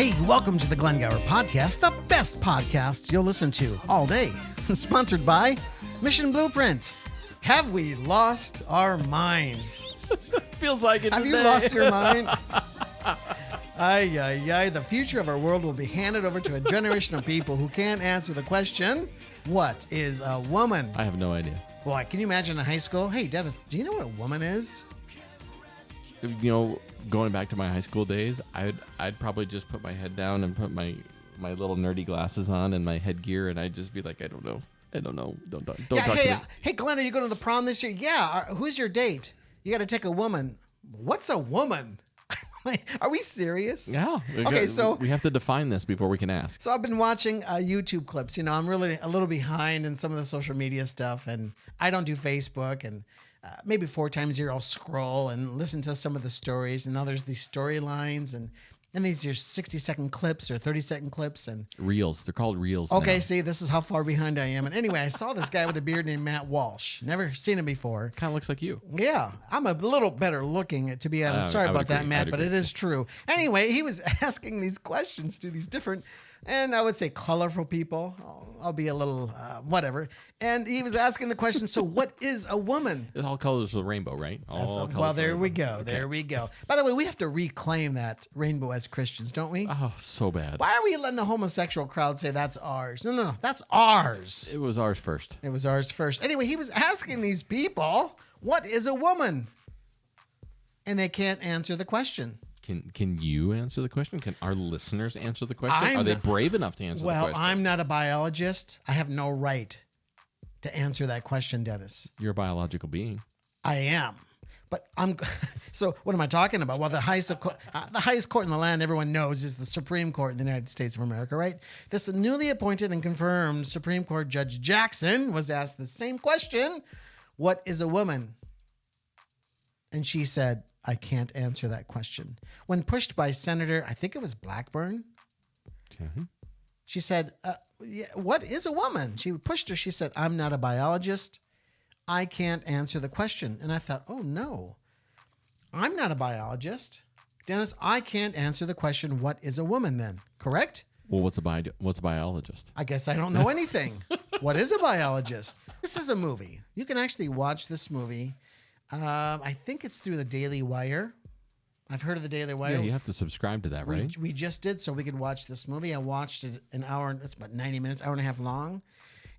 Hey, welcome to the Glen Podcast, the best podcast you'll listen to all day. Sponsored by Mission Blueprint. Have we lost our minds? Feels like it. Have you lost your mind? The future of our world will be handed over to a generation of people who can't answer the question, what is a woman? I have no idea. Boy, can you imagine in high school? Hey, Dennis, do you know what a woman is? You know, going back to my high school days, I'd probably just put my head down and put my little nerdy glasses on and my headgear, and I'd just be like, I don't know. Don't talk to me. Hey, Glenn, are you going to the prom this year? Yeah. Who's your date? You got to take a woman. What's a woman? Are we serious? Yeah. Okay, so we have to define this before we can ask. So I've been watching YouTube clips. You know, I'm really a little behind in some of the social media stuff, and I don't do Facebook. And maybe 4 times a year I'll scroll and listen to some of the stories. And now there's these storylines, and these are 60-second clips or 30-second clips. And Reels. They're called Reels okay, now. see, this is how far behind I am. And anyway, I saw this guy with a beard named Matt Walsh. Never seen him before. Kind of looks like you. Yeah, I'm a little better looking, to be honest. Sorry about that, Matt, but it is true. Anyway, he was asking these questions to these different, and I would say colorful people. I'll be a little whatever. And he was asking the question, so what is a woman? It's all colors of the rainbow, right? Well, there we go. Okay. There we go. By the way, we have to reclaim that rainbow as Christians, don't we? Oh, so bad. Why are we letting the homosexual crowd say that's ours? No, that's ours. It was ours first. It was ours first. Anyway, he was asking these people, what is a woman? And they can't answer the question. Can you answer the question? Can our listeners answer the question? Are they brave enough to answer the question? Well, I'm not a biologist. I have no right to answer that question, Dennis. You're a biological being. I am. But so what am I talking about? Well, the highest court in the land, everyone knows, is the Supreme Court in the United States of America, right? This newly appointed and confirmed Supreme Court Judge Jackson was asked the same question, what is a woman? And she said, I can't answer that question. When pushed by Senator, I think it was Blackburn, Okay. she said, what is a woman? She pushed her. She said, I'm not a biologist. I can't answer the question. And I thought, oh, no, I'm not a biologist. Dennis, I can't answer the question, what is a woman then? Correct? Well, what's a biologist? I guess I don't know anything. What is a biologist? This is a movie. You can actually watch this movie. I think it's through the Daily Wire. I've heard of the Daily Wire. Yeah, you have to subscribe to that, right? We just did, so we could watch this movie. I watched it an hour, it's about 90 minutes, hour and a half long.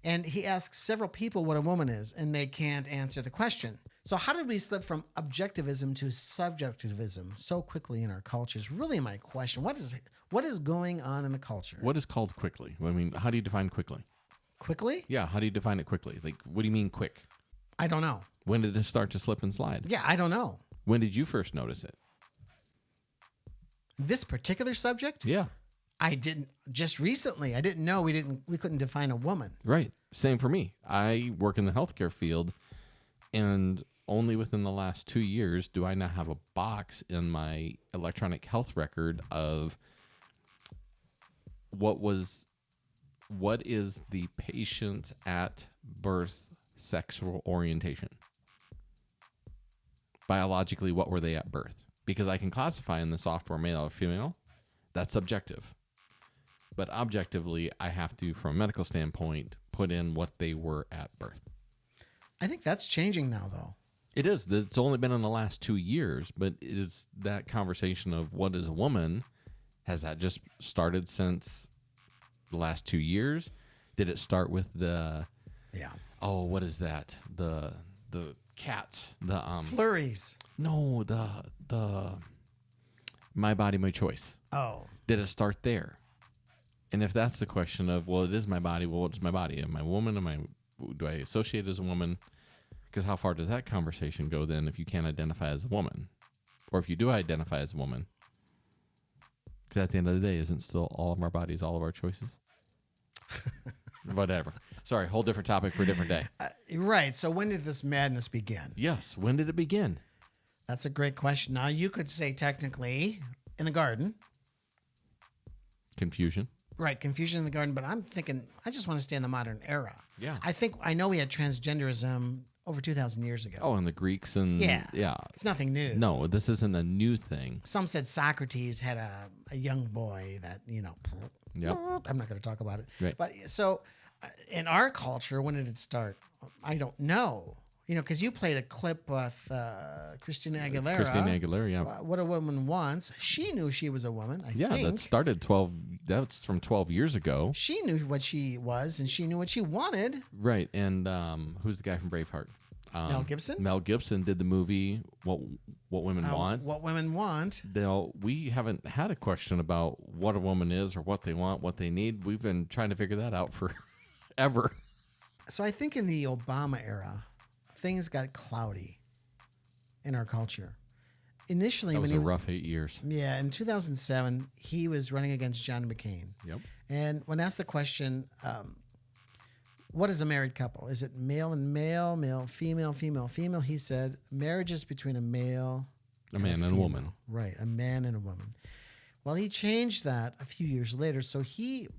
And he asks several people what a woman is, and they can't answer the question. So how did we slip from objectivism to subjectivism so quickly in our culture is really my question. What is going on in the culture? What is called quickly? I mean, how do you define quickly? Quickly? Yeah, how do you define it quickly? Like, what do you mean quick? I don't know. When did it start to slip and slide? Yeah, I don't know. When did you first notice it? This particular subject? Yeah. I didn't just recently. I didn't know we couldn't define a woman. Right. Same for me. I work in the healthcare field, and only within the last 2 years do I now have a box in my electronic health record of what is the patient at birth sexual orientation. Biologically, what were they at birth? Because I can classify in the software male or female. That's subjective. But objectively, I have to, from a medical standpoint, put in what they were at birth. I think that's changing now, though. It is. It's only been in the last 2 years, but is that conversation of what is a woman, has that just started since the last 2 years? Did it start with the... Yeah. Oh, what is that? The cats. The Flurries. No, the My Body, My Choice. Oh. Did it start there? And if that's the question of, well, it is my body, well, what is my body? Am I a woman? Do I associate as a woman? Because how far does that conversation go then if you can't identify as a woman? Or if you do identify as a woman? Because at the end of the day, isn't still all of our bodies, all of our choices? Whatever. Sorry, whole different topic for a different day. Right. So when did this madness begin? Yes. When did it begin? That's a great question. Now, you could say technically in the garden. Confusion. Right. Confusion in the garden. But I'm thinking, I just want to stay in the modern era. Yeah. I know we had transgenderism over 2,000 years ago. Oh, and the Greeks and yeah. It's nothing new. No, this isn't a new thing. Some said Socrates had a young boy that, Yep. I'm not going to talk about it. Right. But so in our culture, when did it start? I don't know. Because you played a clip with Christina Aguilera. Christina Aguilera, yeah. What a Woman Wants. She knew she was a woman, I think. Yeah, that started that's from 12 years ago. She knew what she was, and she knew what she wanted. Right, and who's the guy from Braveheart? Mel Gibson? Mel Gibson did the movie What Women Want. What Women Want. We haven't had a question about what a woman is or what they want, what they need. We've been trying to figure that out forever. So I think in the Obama era, things got cloudy in our culture. Initially, That was when a he was rough 8 years. Yeah, in 2007, he was running against John McCain. Yep. And when asked the question, what is a married couple? Is it male and male, male, female, female, female? He said, marriage is between a male A man and a woman. Right, a man and a woman. Well, he changed that a few years later, so he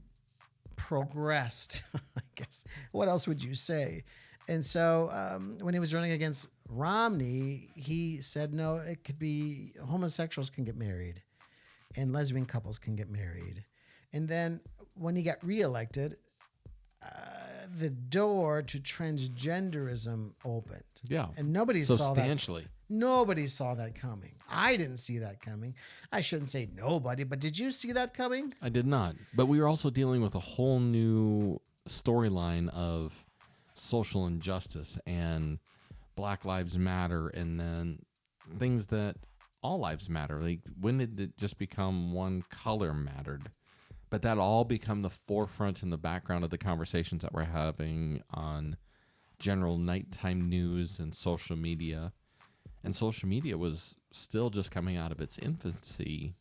progressed, I guess. What else would you say? And so when he was running against Romney, he said, no, it could be homosexuals can get married and lesbian couples can get married. And then when he got reelected, the door to transgenderism opened. Yeah. And nobody saw that. Substantially. Nobody saw that coming. I didn't see that coming. I shouldn't say nobody, but did you see that coming? I did not. But we were also dealing with a whole new storyline of social injustice and Black Lives Matter, and then things that all lives matter. Like, when did it just become one color mattered? But that all become the forefront in the background of the conversations that we're having on general nighttime news and social media. And social media was still just coming out of its infancy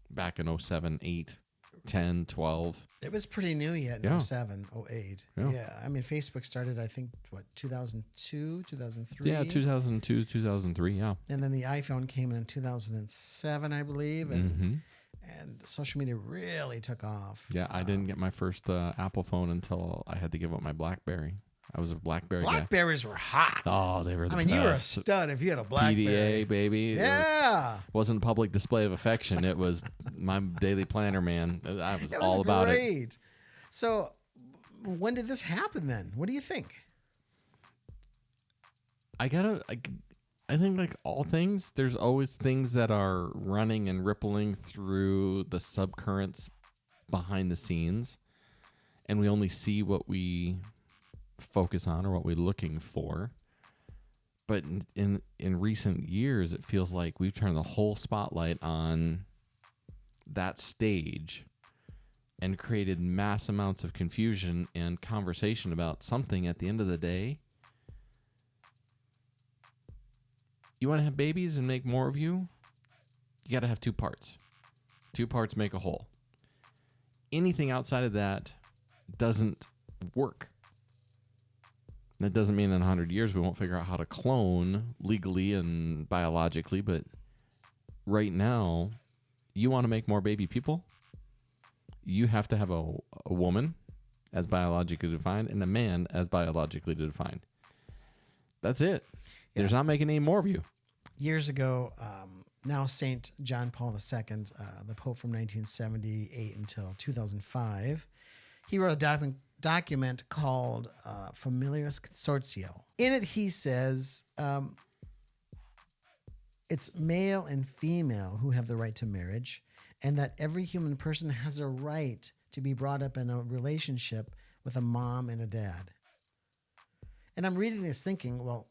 back in 07, 8, 10, 12. It was pretty new yet in Yeah. 07, 08. Yeah. I mean, Facebook started, I think, 2002, 2003? Yeah, 2002, 2003, yeah. And then the iPhone came in 2007, I believe. And social media really took off. Yeah, I didn't get my first Apple phone until I had to give up my BlackBerry. I was a BlackBerry guy. Blackberries were hot. Oh, they were the you were a best. stud if you had a Blackberry. PDA, baby. Yeah. It wasn't a public display of affection. It was my daily planner, man. I was It all was about it. great. So when did this happen then? What do you think? I think like all things, there's always things that are running and rippling through the subcurrents behind the scenes, and we only see what we focus on or what we're looking for. But in recent years, it feels like we've turned the whole spotlight on that stage and created mass amounts of confusion and conversation about something at the end of the day. You want to have babies and make more of you? You got to have two parts. Two parts make a whole. Anything outside of that doesn't work. That doesn't mean in 100 years we won't figure out how to clone legally and biologically, but right now, you want to make more baby people? You have to have a woman as biologically defined and a man as biologically defined. That's it. Yeah. There's not making any more of you. Years ago, now St. John Paul II, the Pope from 1978 until 2005, he wrote a document called Familiaris Consortio. In it, he says it's male and female who have the right to marriage, and that every human person has a right to be brought up in a relationship with a mom and a dad. And I'm reading this thinking, well,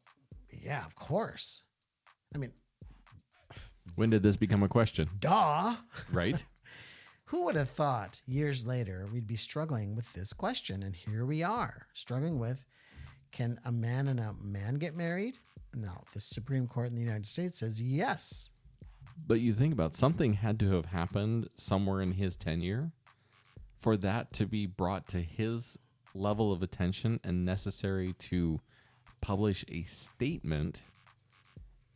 yeah, of course. I mean, when did this become a question? duh. Right? Who would have thought years later we'd be struggling with this question? And here we are, struggling with, can a man and a man get married? No, the Supreme Court in the United States says yes. But you think about something had to have happened somewhere in his tenure for that to be brought to his level of attention and necessary to publish a statement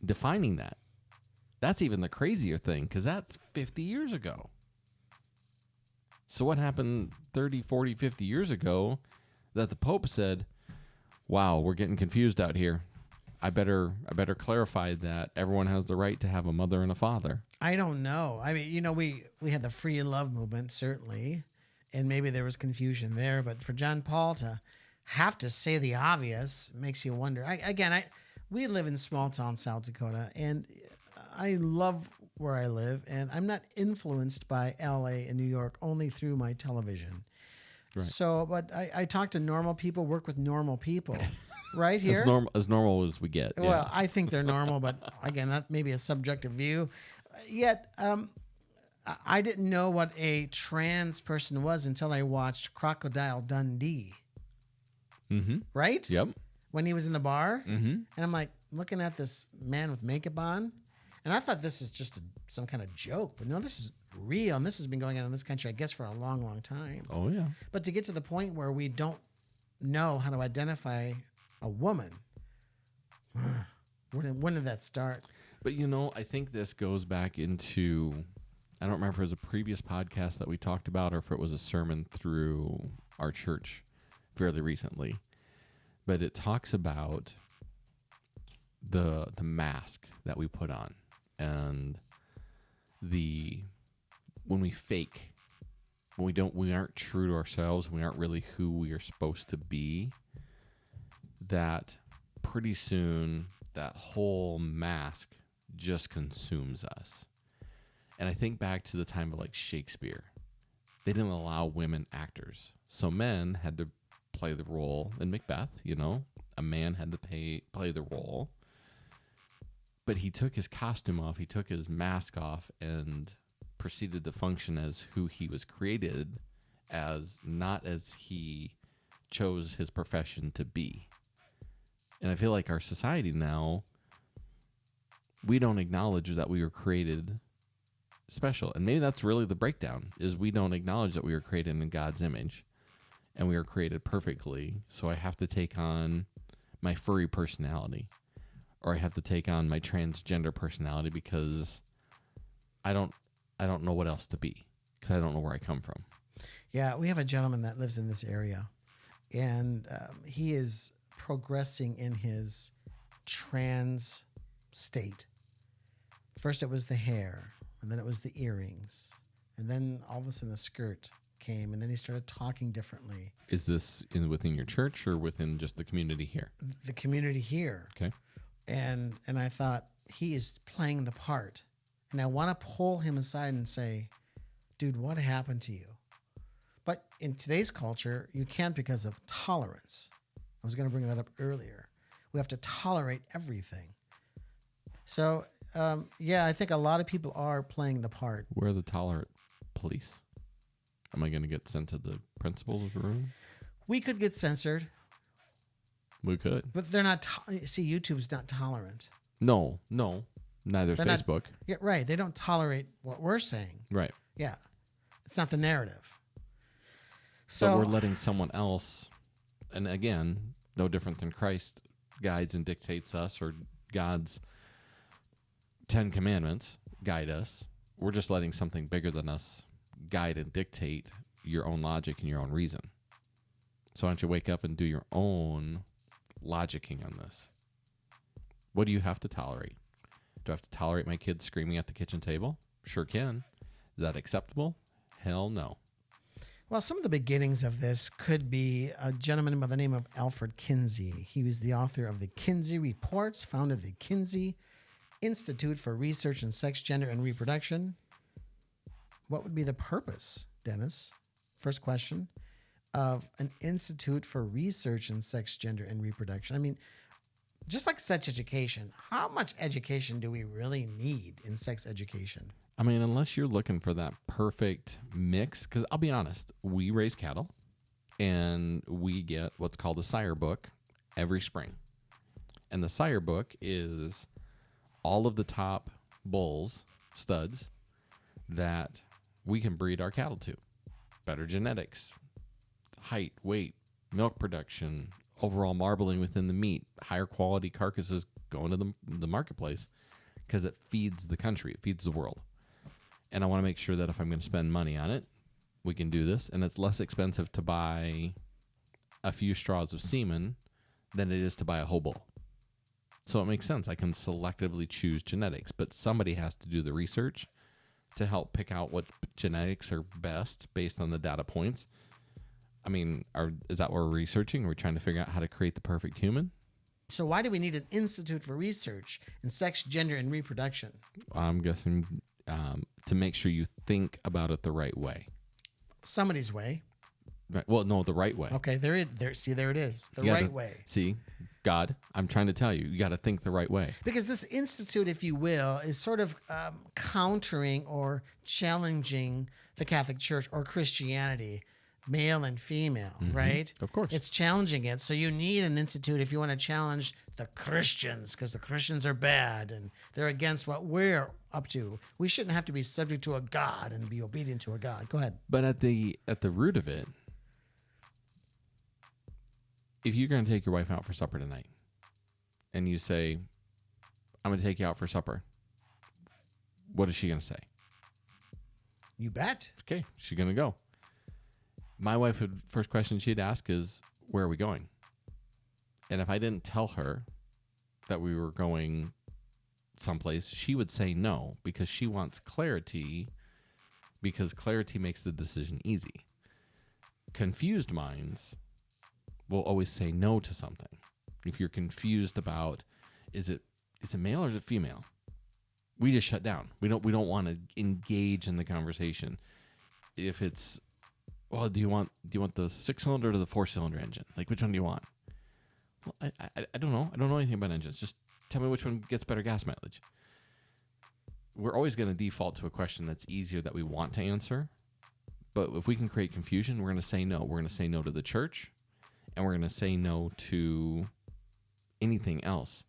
defining that. That's even the crazier thing, because that's 50 years ago. So what happened 30, 40, 50 years ago that the Pope said, wow, we're getting confused out here. I better clarify that everyone has the right to have a mother and a father. I don't know. I mean, we had the free love movement, certainly, and maybe there was confusion there. But for John Paul to have to say the obvious makes you wonder. We live in small town South Dakota, and I love where I live, and I'm not influenced by L.A. and New York only through my television. Right. So, but I talk to normal people, work with normal people. Right here, as normal as we get. Well, I think they're normal, but again, that may be a subjective view. Yet, I didn't know what a trans person was until I watched Crocodile Dundee. Mm-hmm. Right? Yep. When he was in the bar, mm-hmm. and I'm like looking at this man with makeup on, and I thought this was just some kind of joke, but no, this is real, and this has been going on in this country, I guess, for a long, long time. Oh yeah. But to get to the point where we don't know how to identify a woman. When did that start? But I think this goes back into, I don't remember if it was a previous podcast that we talked about or if it was a sermon through our church fairly recently. But it talks about the mask that we put on and when we fake, when we aren't true to ourselves, we aren't really who we are supposed to be. That pretty soon that whole mask just consumes us. And I think back to the time of like Shakespeare. They didn't allow women actors. So men had to play the role in Macbeth, a man had to play the role. But he took his costume off, he took his mask off and proceeded to function as who he was created as, not as he chose his profession to be. And I feel like our society now, we don't acknowledge that we were created special. And maybe that's really the breakdown, is we don't acknowledge that we were created in God's image and we were created perfectly. So I have to take on my furry personality, or I have to take on my transgender personality because I don't know what else to be, because I don't know where I come from. Yeah, we have a gentleman that lives in this area, and he is progressing in his trans state. First it was the hair, and then it was the earrings, and then all of a sudden the skirt came, and then he started talking differently. Is this within your church or within just the community here? The community here. Okay. And I thought, he is playing the part, and I want to pull him aside and say, dude, what happened to you? But in today's culture, you can't, because of tolerance. I was going to bring that up earlier. We have to tolerate everything. So, I think a lot of people are playing the part. Where are the tolerant police? Am I going to get sent to the principal's room? We could get censored. We could. But they're not. See, YouTube's not tolerant. No. Neither is Facebook. Yeah, right. They don't tolerate what we're saying. Right. Yeah. It's not the narrative. So but we're letting someone else, and again, no different than Christ guides and dictates us, or God's 10 commandments guide us. We're just letting something bigger than us guide and dictate your own logic and your own reason. So why don't you wake up and do your own logicking on this? What do you have to tolerate? Do I have to tolerate my kids screaming at the kitchen table? Sure can. Is that acceptable? Hell no. Well, some of the beginnings of this could be a gentleman by the name of Alfred Kinsey. He was the author of the Kinsey Reports, founded the Kinsey Institute for Research in Sex, Gender, and Reproduction. What would be the purpose, Dennis? First question, of an institute for research in sex, gender, and reproduction. I mean, just like sex education, how much education do we really need in sex education? I mean, unless you're looking for that perfect mix, because I'll be honest, we raise cattle and we get what's called a sire book every spring. And the sire book is all of the top bulls, studs, that we can breed our cattle to. Better genetics, height, weight, milk production, overall marbling within the meat, higher quality carcasses going to the marketplace, because it feeds the country, it feeds the world. And I want to make sure that if I'm going to spend money on it, we can do this. And it's less expensive to buy a few straws of semen than it is to buy a whole bull. So it makes sense. I can selectively choose genetics, but somebody has to do the research to help pick out what genetics are best based on the data points. I mean, is that what we're researching? Are we trying to figure out how to create the perfect human? So why do we need an institute for research in sex, gender, and reproduction? I'm guessing to make sure you think about it the right way. Somebody's way. Right. Well, no, the right way. Okay, there it is. The right way. See, God, I'm trying to tell you, you got to think the right way. Because this institute, if you will, is sort of countering or challenging the Catholic Church or Christianity, male and female, right? Of course. It's challenging it. So you need an institute if you want to challenge the Christians, because the Christians are bad and they're against what we're up to. We shouldn't have to be subject to a God and be obedient to a God. Go ahead. But at the root of it, if you're going to take your wife out for supper tonight and you say, I'm going to take you out for supper, what is she going to say? You bet. Okay, she's going to go. My wife, first question she'd ask is, where are we going? And if I didn't tell her that we were going someplace, she would say no, because she wants clarity, because clarity makes the decision easy. Confused minds will always say no to something. If you're confused about, is it male or is it female? We just shut down. We don't want to engage in the conversation. If it's, well, do you want the 6-cylinder or the 4-cylinder engine? Like, which one do you want? Well, I don't know. I don't know anything about engines. Just tell me which one gets better gas mileage. We're always going to default to a question that's easier that we want to answer. But if we can create confusion, we're going to say no. We're going to say no to the church. And we're going to say no to anything else.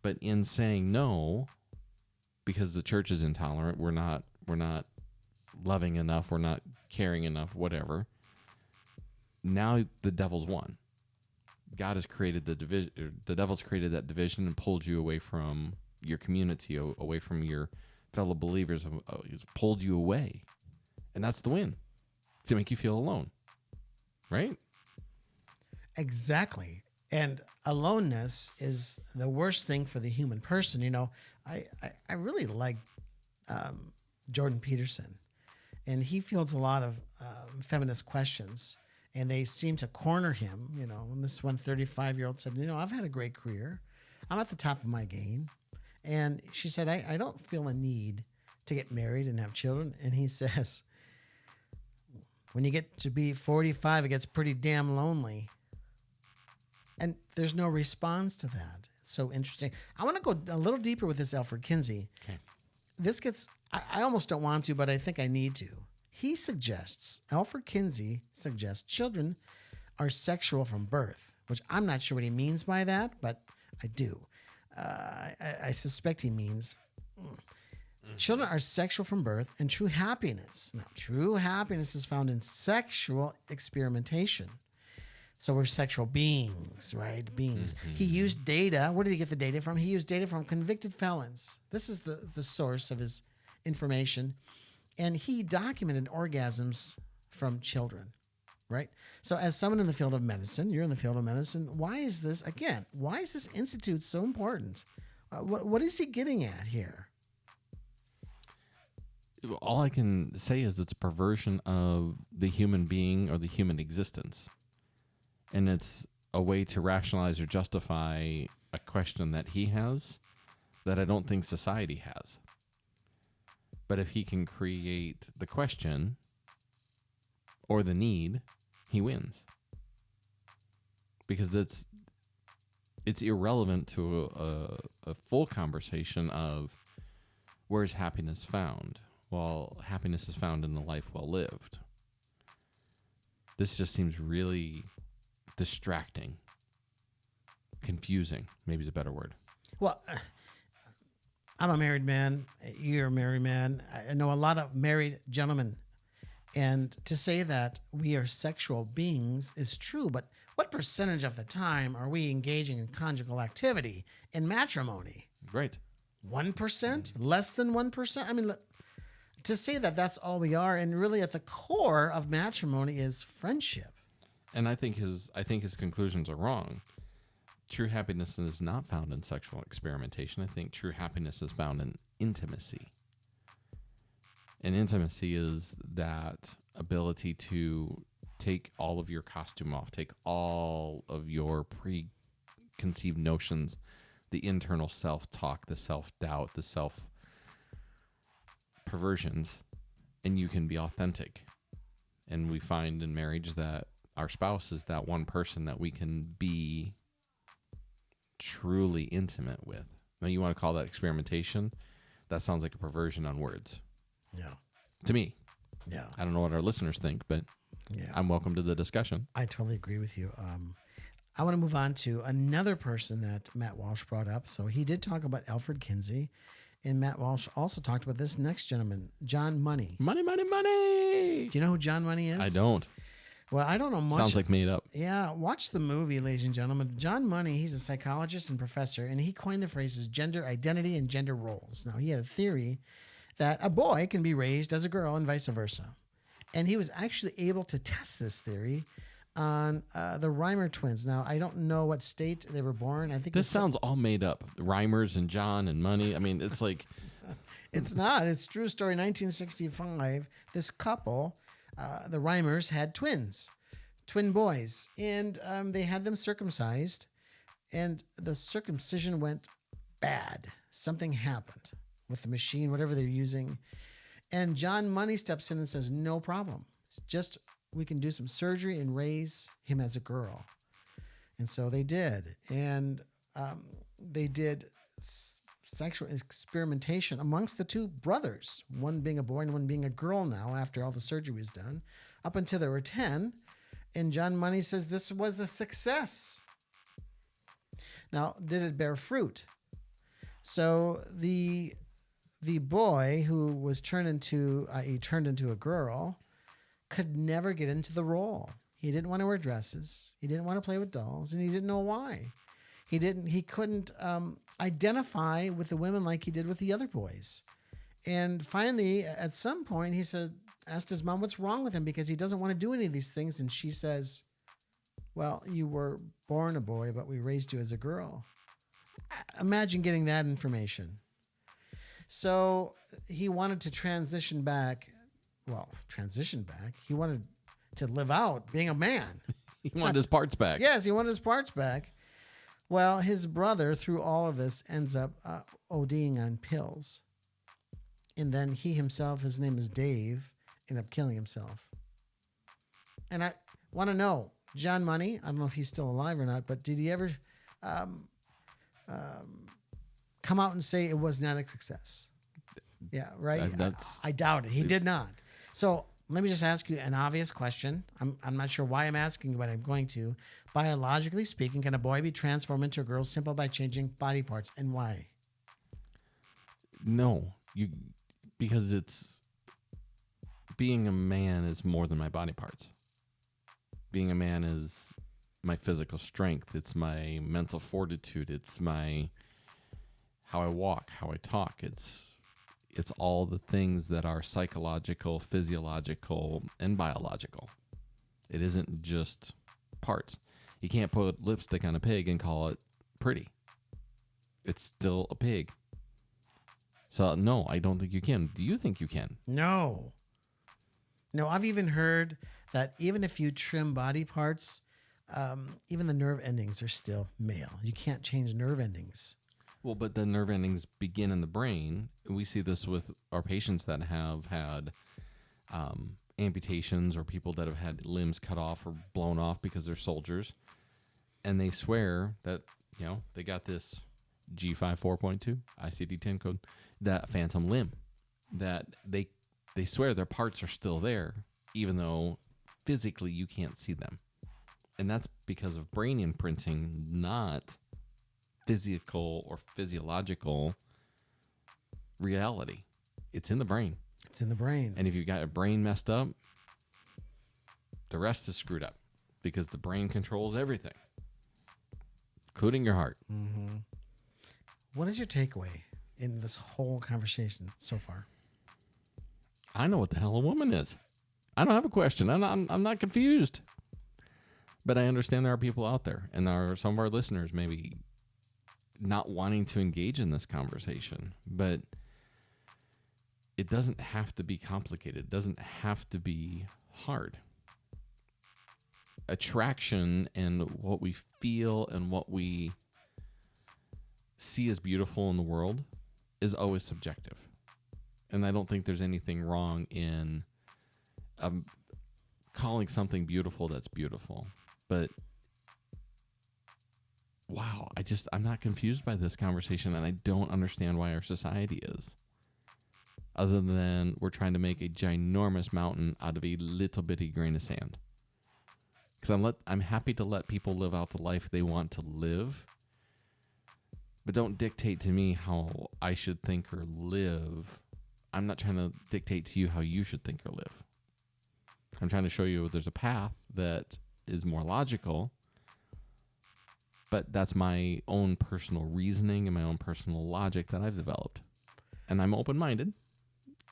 But in saying no, because the church is intolerant, we're not loving enough, we're not caring enough, whatever. Now the devil's won. God has created the division. The devil's created that division and pulled you away from your community, away from your fellow believers. He's pulled you away, and that's the win, to make you feel alone, right? Exactly. And aloneness is the worst thing for the human person. You know, I really like Jordan Peterson, and he fields a lot of feminist questions, and they seem to corner him. You know, when this one 35-year-old said, you know, I've had a great career. I'm at the top of my game. And she said, I don't feel a need to get married and have children. And he says, when you get to be 45, it gets pretty damn lonely. And there's no response to that. It's so interesting. I want to go a little deeper with this Alfred Kinsey. Okay. This gets, I almost don't want to, but I think I need to. Alfred Kinsey suggests children are sexual from birth, which I'm not sure what he means by that, but I do. I suspect he means children are sexual from birth, and true happiness. Now, true happiness is found in sexual experimentation. So we're sexual beings, right? Beings. Mm-hmm. He used data. Where did he get the data from? He used data from convicted felons. This is the source of his information. And he documented orgasms from children, right? So as someone in the field of medicine, you're in the field of medicine, why is this institute so important? What is he getting at here? All I can say is it's a perversion of the human being or the human existence. And it's a way to rationalize or justify a question that he has that I don't think society has. But if he can create the question or the need, he wins. Because it's irrelevant to a full conversation of where's happiness found. Well, happiness is found in a life well lived. This just seems really distracting, confusing, maybe is a better word. Well, I'm a married man. You're a married man. I know a lot of married gentlemen. And to say that we are sexual beings is true, but what percentage of the time are we engaging in conjugal activity in matrimony? Right. 1%? Less than 1%? I mean, to say that that's all we are, and really at the core of matrimony is friendship. And I think his conclusions are wrong. true happiness is not found in sexual experimentation. I think true happiness is found in intimacy. And intimacy is that ability to take all of your costume off, take all of your preconceived notions, the internal self-talk, the self-doubt, the self-perversions, and you can be authentic. And we find in marriage that our spouse is that one person that we can be truly intimate with. Now, you want to call that experimentation? That sounds like a perversion on words. Yeah. To me. Yeah. I don't know what our listeners think, but Yeah. I'm welcome to the discussion. I totally agree with you. I want to move on to another person that Matt Walsh brought up. So he did talk about Alfred Kinsey, and Matt Walsh also talked about this next gentleman, John Money. Money, money, money. Do you know who John Money is? I don't. Well, I don't know much. Sounds like made up. Yeah, watch the movie, ladies and gentlemen. John Money, he's a psychologist and professor, and he coined the phrases gender identity and gender roles. Now, he had a theory that a boy can be raised as a girl and vice versa. And he was actually able to test this theory on the Reimer twins. Now, I don't know what state they were born. I think This sounds all made up. Rhymers and John and Money. I mean, it's like... It's not. It's true story. 1965, this couple, the Reimers, had twin boys, and they had them circumcised, and the circumcision went bad. Something happened with the machine, whatever they're using. And John Money steps in and says, no problem. It's just we can do some surgery and raise him as a girl. And so they did. And they did sexual experimentation amongst the two brothers, one being a boy and one being a girl now after all the surgery was done, up until they were 10. And John Money says this was a success. Now, did it bear fruit? So the boy who was turned into a girl could never get into the role. He didn't want to wear dresses. He didn't want to play with dolls, and he didn't know why. He couldn't identify with the women like he did with the other boys. And finally, at some point, he asked his mom what's wrong with him because he doesn't want to do any of these things. And she says, well, you were born a boy, but we raised you as a girl. Imagine getting that information. So he wanted to transition back. He wanted to live out being a man. He wanted his parts back. Yes, he wanted his parts back. Well, his brother, through all of this, ends up ODing on pills. And then he himself, his name is Dave, ended up killing himself. And I want to know, John Money, I don't know if he's still alive or not, but did he ever come out and say it was not a success? Yeah, right? I doubt it. He did not. So let me just ask you an obvious question. I'm not sure why I'm asking, but I'm going to. Biologically speaking, can a boy be transformed into a girl simply by changing body parts, and why? No, because it's being a man is more than my body parts. Being a man is my physical strength. It's my mental fortitude. It's my how I walk, how I talk. It's all the things that are psychological, physiological, and biological. It isn't just parts. You can't put lipstick on a pig and call it pretty. It's still a pig. So, no, I don't think you can. Do you think you can? No. No, I've even heard that even if you trim body parts, even the nerve endings are still male. You can't change nerve endings. Well, but the nerve endings begin in the brain. We see this with our patients that have had amputations or people that have had limbs cut off or blown off because they're soldiers. And they swear that, they got this G5 4.2 ICD-10 code, that phantom limb, that they swear their parts are still there, even though physically you can't see them. And that's because of brain imprinting, not physical or physiological reality. It's in the brain. It's in the brain. And if you got your brain messed up, the rest is screwed up because the brain controls everything, including your heart. Mm-hmm. What is your takeaway in this whole conversation so far? I know what the hell a woman is. I don't have a question. I'm not confused. But I understand there are people out there, and there are some of our listeners maybe not wanting to engage in this conversation. But it doesn't have to be complicated. It doesn't have to be hard. Attraction and what we feel and what we see as beautiful in the world is always subjective. And I don't think there's anything wrong in calling something beautiful that's beautiful. But wow, I'm not confused by this conversation, and I don't understand why our society is. Other than we're trying to make a ginormous mountain out of a little bitty grain of sand. Because I'm happy to let people live out the life they want to live, but don't dictate to me how I should think or live. I'm not trying to dictate to you how you should think or live. I'm trying to show you there's a path that is more logical, but that's my own personal reasoning and my own personal logic that I've developed. And I'm open-minded.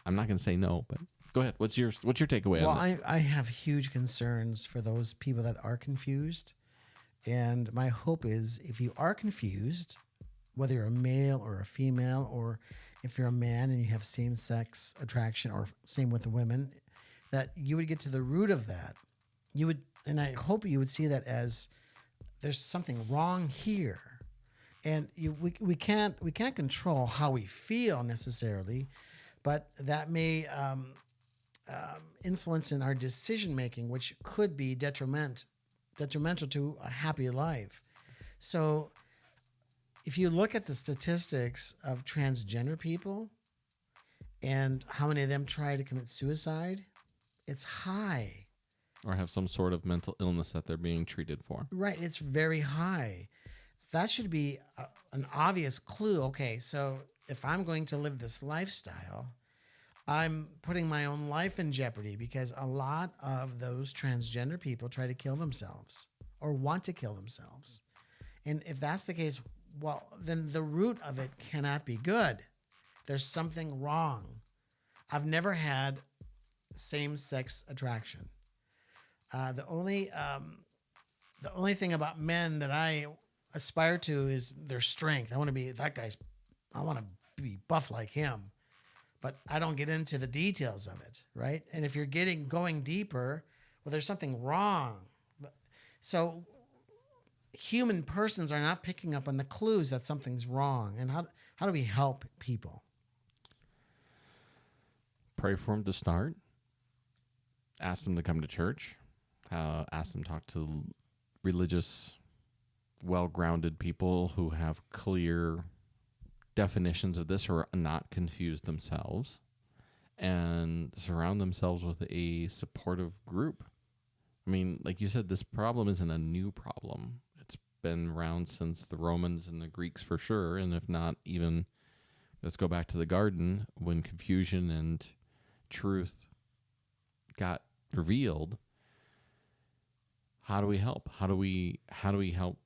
I'm not going to say no, but go ahead. What's your takeaway on this? Well, I have huge concerns for those people that are confused. And my hope is if you are confused, whether you're a male or a female, or if you're a man and you have same-sex attraction, or same with the women, that you would get to the root of that. And I hope you would see that as there's something wrong here. And we can't control how we feel necessarily, but that may influence in our decision making, which could be detrimental to a happy life. So if you look at the statistics of transgender people and how many of them try to commit suicide, it's high. Or have some sort of mental illness that they're being treated for. Right, it's very high. That should be an obvious clue. Okay, so if I'm going to live this lifestyle, I'm putting my own life in jeopardy, because a lot of those transgender people try to kill themselves or want to kill themselves. And if that's the case, well, then the root of it cannot be good. There's something wrong. I've never had same-sex attraction. The only thing about men that I aspire to is their strength. I want to be buff like him, but I don't get into the details of it, right? And if you're going deeper, well, there's something wrong. So human persons are not picking up on the clues that something's wrong. And how do we help people? Pray for them to start. Ask them to come to church. Ask them to talk to religious, well-grounded people who have clear definitions of this or are not confused themselves, and surround themselves with a supportive group. I mean, like you said, this problem isn't a new problem. It's been around since the Romans and the Greeks for sure, and if not even, let's go back to the garden when confusion and truth got revealed. How do we help? How do we help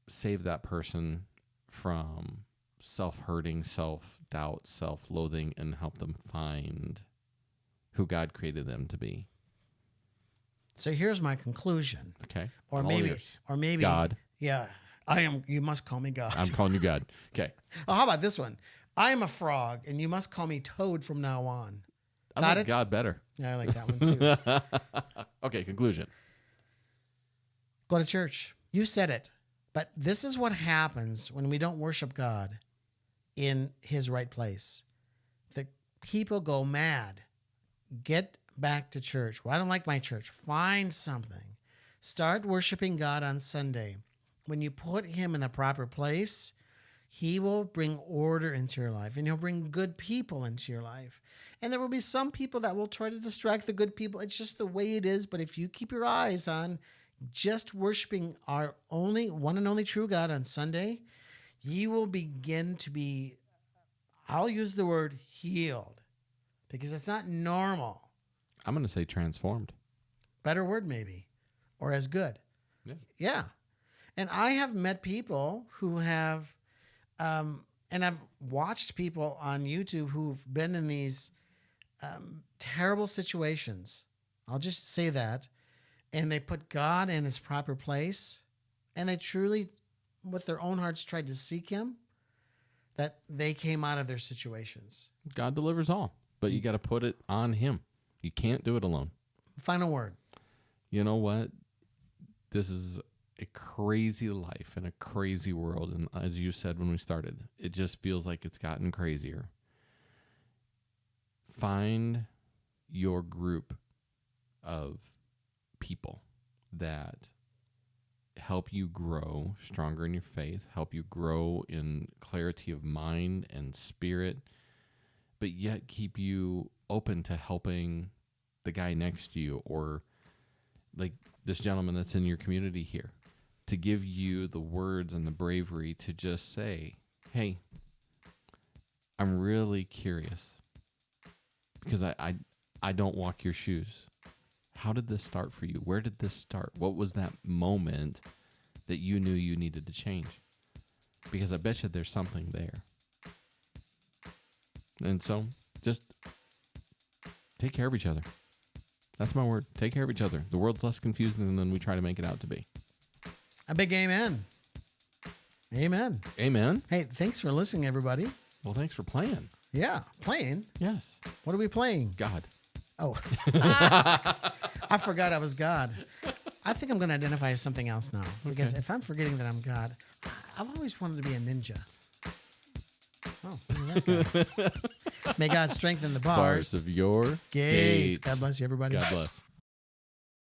save that person from self-hurting, self-doubt, self-loathing, and help them find who God created them to be? So here's my conclusion. Okay. Or maybe God. Yeah. I am. You must call me God. I'm calling you God. Okay. Oh, how about this one? I am a frog, and you must call me Toad from now on. I like God better. Yeah, I like that one too. Okay, conclusion. Go to church. You said it. But this is what happens when we don't worship God in his right place. The people go mad. Get back to church. Well, I don't like my church. Find something. Start worshiping God on Sunday. When you put him in the proper place, he will bring order into your life, and he'll bring good people into your life. And there will be some people that will try to distract the good people. It's just the way it is. But if you keep your eyes on just worshiping our one and only true God on Sunday, you will begin to be, I'll use the word healed, because it's not normal. I'm going to say transformed. Better word maybe, or as good. Yeah. And I have met people who have, and I've watched people on YouTube who've been in these terrible situations. I'll just say that. and they put God in his proper place, and they truly, with their own hearts, tried to seek him, that they came out of their situations. God delivers all, but you got to put it on him. You can't do it alone. Final word. You know what? This is a crazy life and a crazy world. And as you said when we started, it just feels like it's gotten crazier. Find your group of people that help you grow stronger in your faith, help you grow in clarity of mind and spirit, but yet keep you open to helping the guy next to you, or like this gentleman that's in your community here, to give you the words and the bravery to just say, hey, I'm really curious because I don't walk your shoes. How did this start for you? Where did this start? What was that moment that you knew you needed to change? Because I bet you there's something there. And so just take care of each other. That's my word. Take care of each other. The world's less confusing than we try to make it out to be. A big amen. Amen. Amen. Hey, thanks for listening, everybody. Well, thanks for playing. Yeah, playing. Yes. What are we playing? God. Oh, I forgot I was God. I think I'm going to identify as something else now. Because if I'm forgetting that I'm God, I've always wanted to be a ninja. Oh, look at that guy. May God strengthen the bars Bars of your gates. God bless you, everybody. God bless.